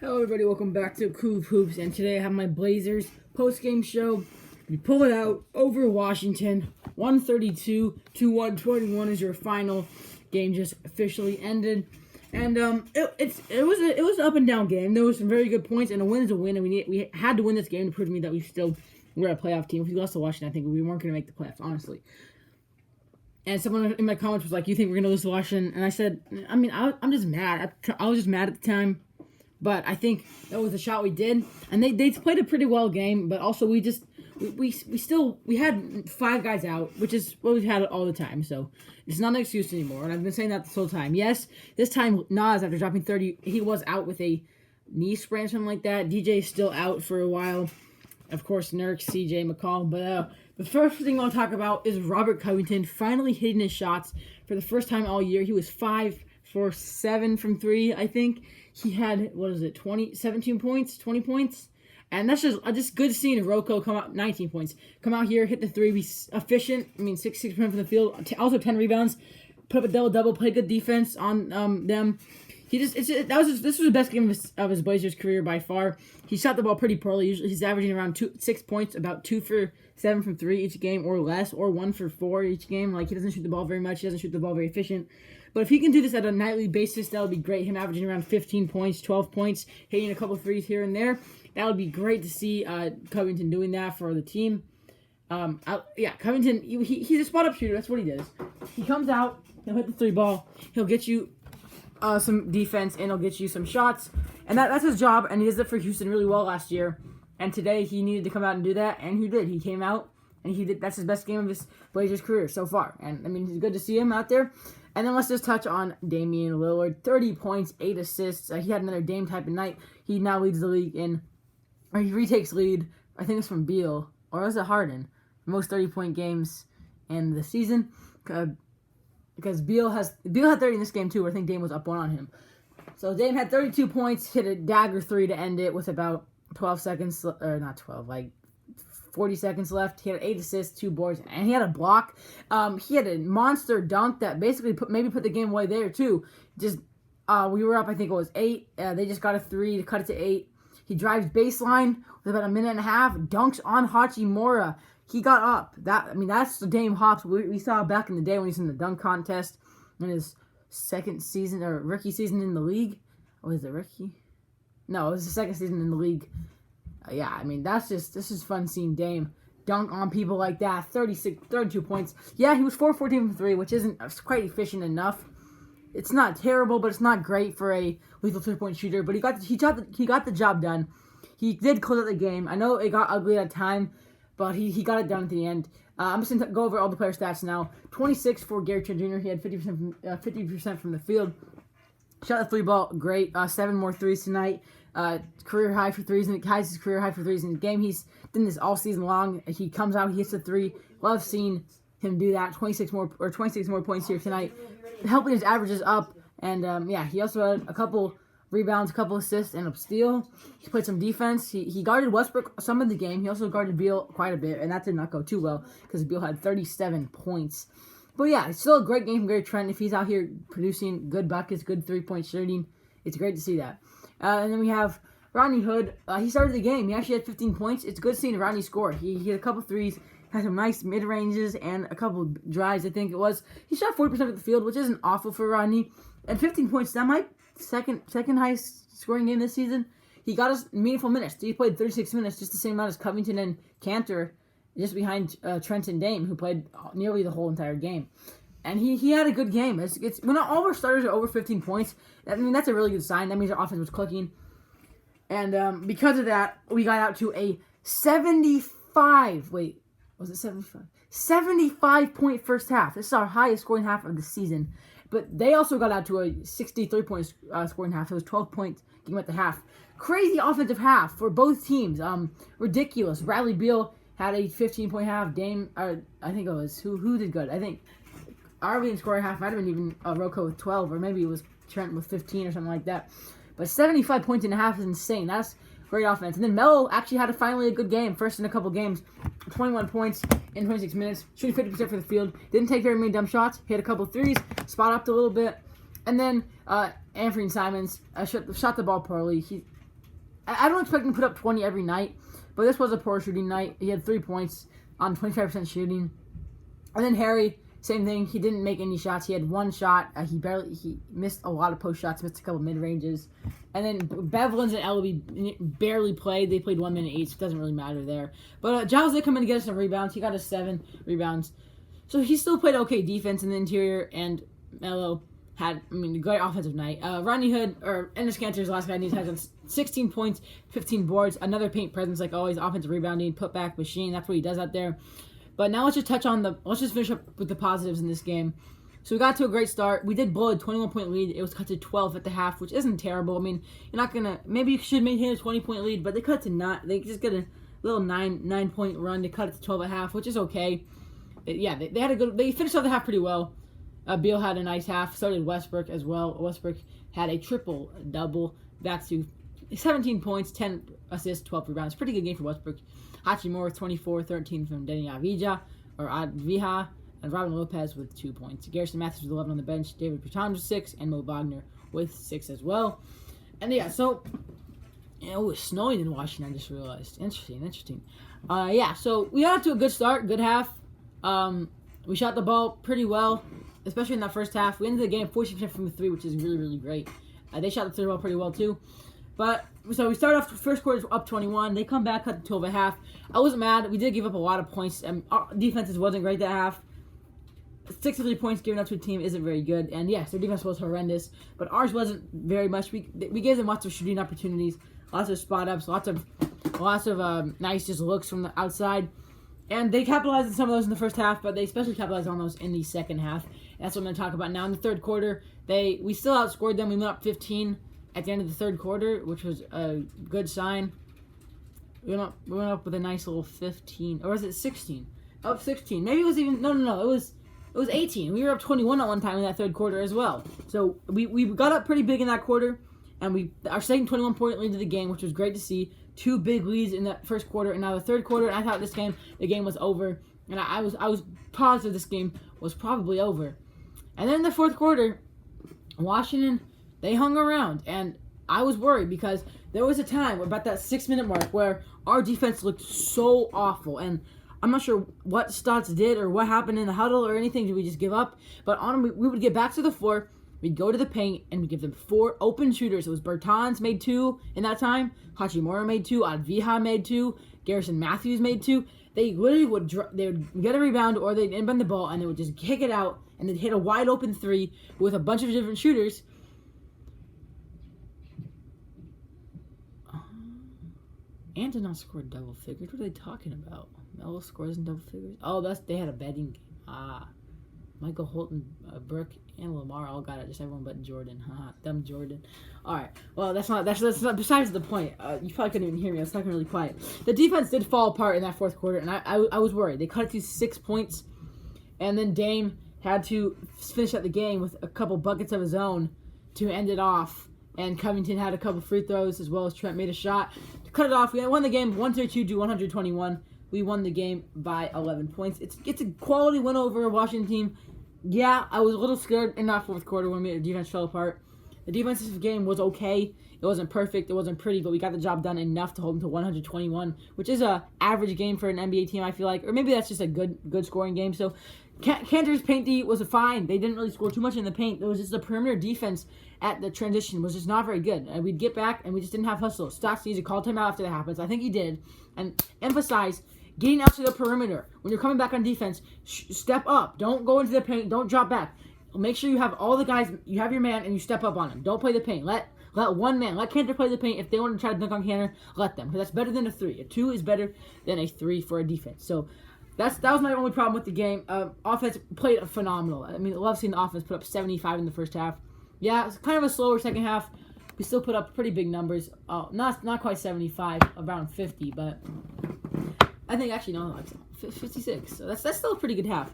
Hello everybody, welcome back to Coop Hoops, and today I have my Blazers post-game show. We pull it out over Washington, 132 to 121 is your final. Game just officially ended, and it was an up and down game. There was some very good points, and a win is a win, and we had to win this game to prove to me that we're a playoff team. If we lost to Washington, I think we weren't going to make the playoffs, honestly. And someone in my comments was like, "You think we're going to lose to Washington?" And I said, I'm just mad. I was just mad at the time. But I think that was the shot we did, and they played a pretty well game. But also we had 5 guys out, which is what we've had all the time. So it's not an excuse anymore. And I've been saying that this whole time. Yes, this time Nas, after dropping 30, he was out with a knee sprain or something like that. DJ's still out for a while. Of course, Nurk, CJ, McCall. But the first thing I want to talk about is Robert Covington finally hitting his shots for the first time all year. He was 5 for 7 from 3, I think. He had, 17 points, 20 points? And that's just good seeing Rocco come out, 19 points. Come out here, hit the 3, be efficient. 6% from the field. Also 10 rebounds. Put up a double-double, play good defense on them. This was the best game of his Blazers career by far. He shot the ball pretty poorly. Usually he's averaging around 6 points, about 2 for 7 from 3 each game or less, or 1 for 4 each game. Like, he doesn't shoot the ball very much. He doesn't shoot the ball very efficient. But if he can do this at a nightly basis, that would be great. Him averaging around 15 points, 12 points, hitting a couple threes here and there. That would be great to see Covington doing that for the team. Covington, he's a spot-up shooter. That's what he does. He comes out, he'll hit the 3 ball, he'll get you some defense, and he'll get you some shots. And that's his job, and he did it for Houston really well last year. And today he needed to come out and do that, and he did. He came out, and he did. That's his best game of his Blazers career so far. And, it's good to see him out there. And then let's just touch on Damian Lillard. 30 points, 8 assists. He had another Dame type of night. He now leads the league he retakes lead, I think it's from Beal, or is it Harden? Most 30-point games in the season. Because Beal had 30 in this game too, where I think Dame was up 1 on him. So Dame had 32 points, hit a dagger 3 to end it with about 12 seconds, or not 12, like 40 seconds left. He had 8 assists, 2 boards, and he had a block. He had a monster dunk that basically put the game away there too. Just we were up, I think it was 8. They just got a 3 to cut it to 8. He drives baseline with about a minute and a half, dunks on Hachimura. He got up. That's the Dame hops we saw back in the day when he's in the dunk contest in his second season or rookie season in the league. Oh, is it rookie? No, it was the second season in the league. This is fun seeing Dame dunk on people like that. 32 points. Yeah, he was 4-14 from 3, which isn't quite efficient enough. It's not terrible, but it's not great for a lethal 3-point shooter. But he got the job done. He did close out the game. I know it got ugly at a time, but he got it done at the end. I'm just going to go over all the player stats now. 26 for Gary Trent Jr. He had 50% from the field. Shot the 3 ball, great. 7 more threes tonight. Career high for threes, and ties his career high for threes in the game. He's done this all season long. He comes out, he hits a 3. Love seeing him do that. 26 more points here tonight, helping his averages up. And he also had a couple rebounds, a couple assists, and a steal. He played some defense. He guarded Westbrook some of the game. He also guarded Beal quite a bit, and that did not go too well because Beal had 37 points. But yeah, it's still a great game from Gary Trent. If he's out here producing good buckets, good 3-point shooting, it's great to see that. And then we have Rodney Hood. He started the game. He actually had 15 points. It's good seeing Rodney score. He hit a couple threes, had some nice mid-ranges, and a couple drives, I think it was. He shot 40% of the field, which isn't awful for Rodney. And 15 points, that might second highest scoring game this season. He got us meaningful minutes. He played 36 minutes, just the same amount as Covington and Cantor, just behind Trent and Dame, who played nearly the whole entire game. And he had a good game. It's when all our starters are over 15 points, that's a really good sign. That means our offense was clicking. And because of that, we got out to a 75. Wait, was it 75? 75-point first half. This is our highest scoring half of the season. But they also got out to a 63-point scoring half. It was 12-point game at the half. Crazy offensive half for both teams. Ridiculous. Bradley Beal had a 15-point half. Dame, I think it was who did good. I think our leading scorer half might have been even Rocco with 12, or maybe it was Trent with 15 or something like that. But 75 points and a half is insane. That's great offense. And then Melo actually had finally a good game. First in a couple games. 21 points in 26 minutes. Shooting 50% for the field. Didn't take very many dumb shots. Hit a couple threes. Spot up a little bit. And then Anthony Simons shot the ball poorly. I don't expect him to put up 20 every night, but this was a poor shooting night. He had 3 points on 25% shooting. And then Harry, same thing. He didn't make any shots. He had 1 shot. He missed a lot of post shots, missed a couple mid ranges. And then Bevlins and Ellaby barely played. They played 1 minute each. It doesn't really matter there. But Giles did come in to get us some rebounds. He got us 7 rebounds. So he still played okay defense in the interior, and Melo had, a great offensive night. Rodney Hood, or Enes Kanter's last guy, has 16 points, 15 boards, another paint presence like always, offensive rebounding, putback machine. That's what he does out there. But now let's just finish up with the positives in this game. So we got to a great start. We did blow a 21-point lead. It was cut to 12 at the half, which isn't terrible. You're not going to, maybe you should maintain a 20-point lead, but they cut to not. They just get a little 9-point run. They cut it to 12 at half, which is okay. They had a good, they finished off the half pretty well. Beal had a nice half. So did Westbrook as well. Westbrook had a triple-double, back to 17 points, 10 assists, 12 rebounds. Pretty good game for Westbrook. Hachimura with 24, 13 from Denny Avdija, and Robin Lopez with 2 points. Garrison Matthews with 11 on the bench. David Bertans with 6, and Mo Wagner with 6 as well. And it was snowing in Washington, I just realized. Interesting. So we got off to a good start, good half. We shot the ball pretty well, especially in that first half. We ended the game 40% from the 3, which is really, really great. They shot the 3 ball pretty well too. But so we started off the first quarter up 21. They come back, cut to 12 at half. I wasn't mad. We did give up a lot of points. Our defense wasn't great that half. 63 points given up to a team isn't very good. And yes, their defense was horrendous, but ours wasn't very much. We gave them lots of shooting opportunities, lots of spot ups, lots of nice just looks from the outside. And they capitalized on some of those in the first half, but they especially capitalized on those in the second half. That's what I'm going to talk about now. In the third quarter, we still outscored them. We went up 15 at the end of the third quarter, which was a good sign. We went up with a nice little 15, or was it 16? Up 16. Maybe it was even no. It was 18. We were up 21 at one time in that third quarter as well. So we got up pretty big in that quarter, and our second 21-point lead to the game, which was great to see. 2 big leads in that first quarter, and now the third quarter. And I thought the game was over, and I was positive this game was probably over. And then in the fourth quarter, Washington, they hung around, and I was worried because there was a time about that 6-minute mark where our defense looked so awful, and I'm not sure what Stotts did or what happened in the huddle or anything. Did we just give up? But we would get back to the floor. We'd go to the paint, and we'd give them 4 open shooters. It was Bertans made 2 in that time. Hachimura made 2. Avdija made 2. Garrison Matthews made 2. They literally would get a rebound, or they'd inbound the ball, and they would just kick it out, and they'd hit a wide open 3 with a bunch of different shooters. And did not score double figures. What are they talking about? Melo scores in double figures. Oh, they had a betting game. Michael Holton, Burke, and Lamar all got it. Just everyone but Jordan. Dumb Jordan. All right. Well, that's not. Besides the point. You probably couldn't even hear me. I was talking really quiet. The defense did fall apart in that fourth quarter, and I was worried. They cut it to 6 points, and then Dame had to finish out the game with a couple buckets of his own to end it off. And Covington had a couple free throws, as well as Trent made a shot to cut it off. We won the game 132 to 121. We won the game by 11 points. It's a quality win over a Washington team. Yeah, I was a little scared in that fourth quarter when the defense fell apart. The defensive game was okay. It wasn't perfect. It wasn't pretty, but we got the job done enough to hold them to 121, which is a average game for an NBA team, I feel like. Or maybe that's just a good scoring game. So Kanter's paint D was fine. They didn't really score too much in the paint. It was just the perimeter defense at the transition was just not very good. We'd get back, and we just didn't have hustle. Stocks needs to call timeout after that happens. I think he did. And emphasize getting out to the perimeter. When you're coming back on defense, step up. Don't go into the paint. Don't drop back. Make sure you have all the guys, you have your man, and you step up on him. Don't play the paint. Let one man, let Kanter play the paint. If they want to try to dunk on Kanter, let them. Because that's better than a 3. A 2 is better than a 3 for a defense. So that was my only problem with the game. Offense played phenomenal. I love seeing the offense put up 75 in the first half. Yeah, it's kind of a slower second half. We still put up pretty big numbers. Not quite 75, around 50, but I think actually no, like 56. So that's still a pretty good half.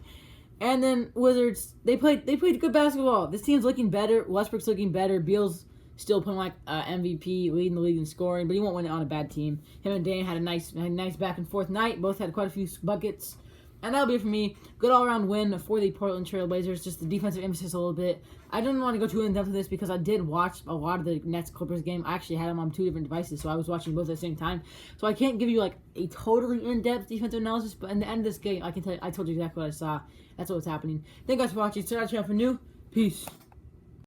And then Wizards, they played good basketball. This team's looking better. Westbrook's looking better. Beal's still playing like MVP, leading the league in scoring, but he won't win it on a bad team. Him and Dane had a nice back and forth night. Both had quite a few buckets. And that'll be it for me. Good all-around win for the Portland Trail Blazers. Just the defensive emphasis a little bit. I didn't want to go too in-depth with this because I did watch a lot of the Nets-Clippers game. I actually had them on 2 different devices, so I was watching both at the same time. So I can't give you like a totally in-depth defensive analysis, but in the end of this game, I can tell you, I told you exactly what I saw. That's what's happening. Thank you guys for watching. Subscribe to the channel for new. Peace.